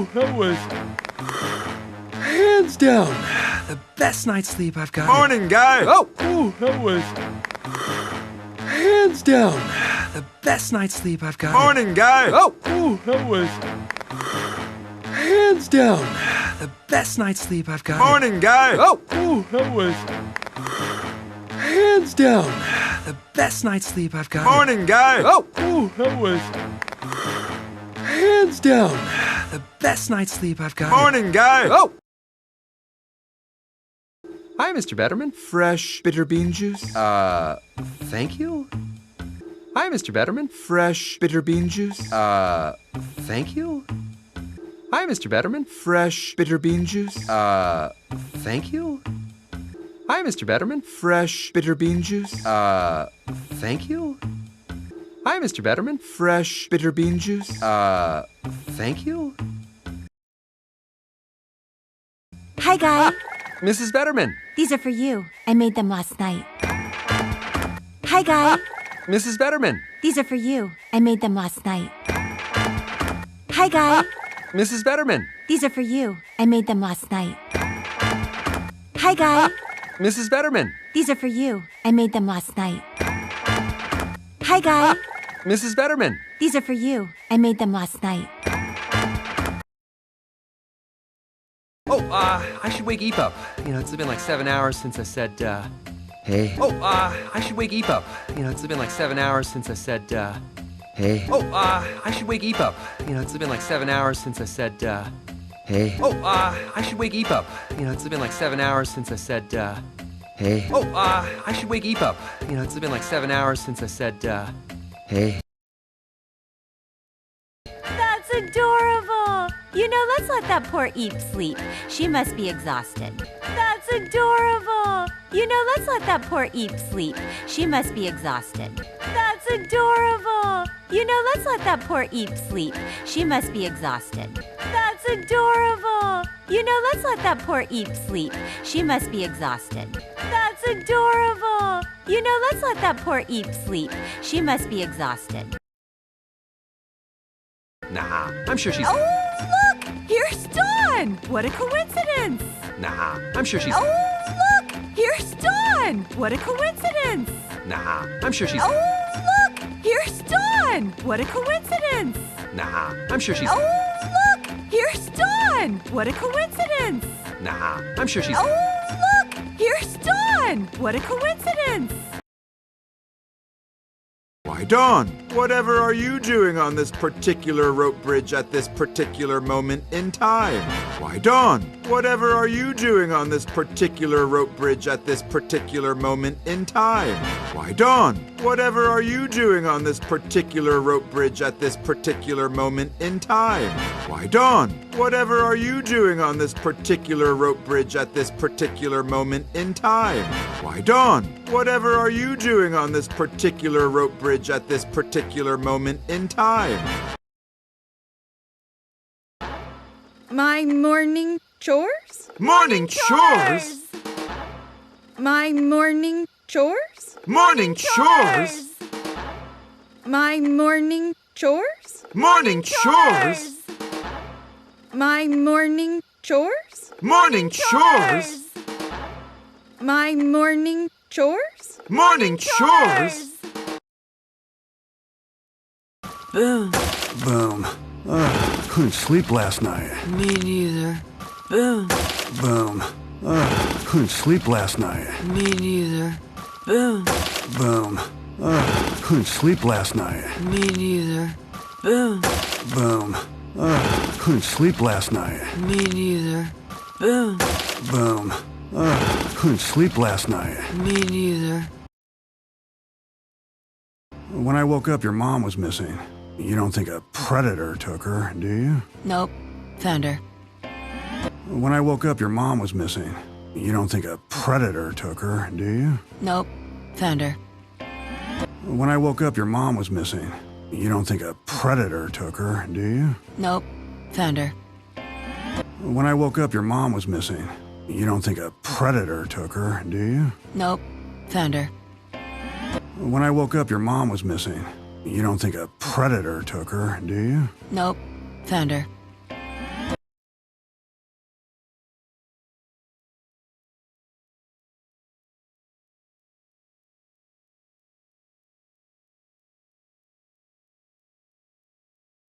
Ooh, that was hands down the best night's sleep I've got. Morning, guys! Oh! Ooh, that was hands down the best night's sleep I've got. Morning, guys! Oh! Ooh, that was hands down the best night's sleep I've got. Morning, guys! Oh! Ooh, that was hands down the best night's sleep I've got. Morning, guys! Oh! Ooh, that was hands down the best night's sleep I've got. Morning, guys! Oh! Hi, Mr. Betterman. Fresh bitter bean juice? Thank you? Hi, Mr. Betterman. Fresh bitter bean juice? Thank you? Hi, Mr. Betterman. Fresh bitter bean juice? Thank you? Hi, Mr. Betterman. Fresh bitter bean juice? Thank you? Hi, Mr. Betterman. Fresh bitter bean juice? Thank you? Hi, Guy. Mrs. Betterman. These are for you. I made them last night. Hi, Guy. Mrs. Betterman. These are for you. I made them last night. Hi, Guy. Mrs. Betterman. These are for you. I made them last night. Hi, Guy. Mrs. Betterman. These are for you. I made them last night. Hi, Guy. Mrs. Betterman. These are for you. I made them last night. Oh, I should wake Eep up. You know, it's been like 7 hours since I said, Hey. Oh, I should wake Eep up. You know, it's been like 7 hours since I said, Hey. Oh, I should wake Eep up. You know, it's been like 7 hours since I said, Hey. Oh, I should wake Eep up. You know, it's been like 7 hours since I said, Hey. Oh, I should wake Eep up. You know, it's been like 7 hours since I said, Hey. That's adorable. You know, let's let that poor Eep sleep. She must be exhausted. That's adorable. You know, let's let that poor Eep sleep. She must be exhausted. That's adorable. You know, let's let that poor Eep sleep. She must be exhausted. That's adorable. You know, let's let that poor Eep sleep. She must be exhausted. That's adorable. You know, let's let that poor Eep sleep. She must be exhausted. Nah, I'm sure she's... Oh, look! Here's Dawn! What a coincidence! Nah, I'm sure she's... Oh, look! Here's Dawn! What a coincidence! Nah, I'm sure she's... Oh, look! Here's Dawn! What a coincidence! Nah, I'm sure she's... Oh, look! Here's Dawn! What a coincidence! Nah, I'm sure she's... Oh, look! Here's Dawn! What a coincidence! Why, Dawn, whatever are you doing on this particular rope bridge at this particular moment in time? Why, Dawn, whatever are you doing on this particular rope bridge at this particular moment in time? Why, Dawn, whatever are you doing on this particular rope bridge at this particular moment in time? Why, Dawn, whatever are you doing on this particular rope bridge at this particular moment in time? Why, Dawn, whatever are you doing on this particular rope bridge at this particular moment in time? My morning chores? Morning chores? My morning chores? Morning chores? My morning chores? Morning chores? My morning chores? Morning chores? My morning chores? Morning chores? Boom. Boom. Couldn't sleep last night. Me neither. Boom. Boom. Couldn't sleep last night. Me neither. Boom. Boom. Couldn't sleep last night. Me neither. Boom. Boom. Couldn't sleep last night. Me neither. Boom. Boom. Couldn't sleep last night. Me neither. When I woke up, your mom was missing. You don't think a predator took her, do you? Nope. Found her. When I woke up, your mom was missing. You don't think a predator took her, do you? Nope. Found her. When I woke up, your mom was missing. You don't think a predator took her, do you? Nope. Found her. When I woke up, your mom was missing. You don't think a predator took her, do you? Nope. Found her. When I woke up, your mom was missing. You don't think a predator took her, do you? Nope. Found her.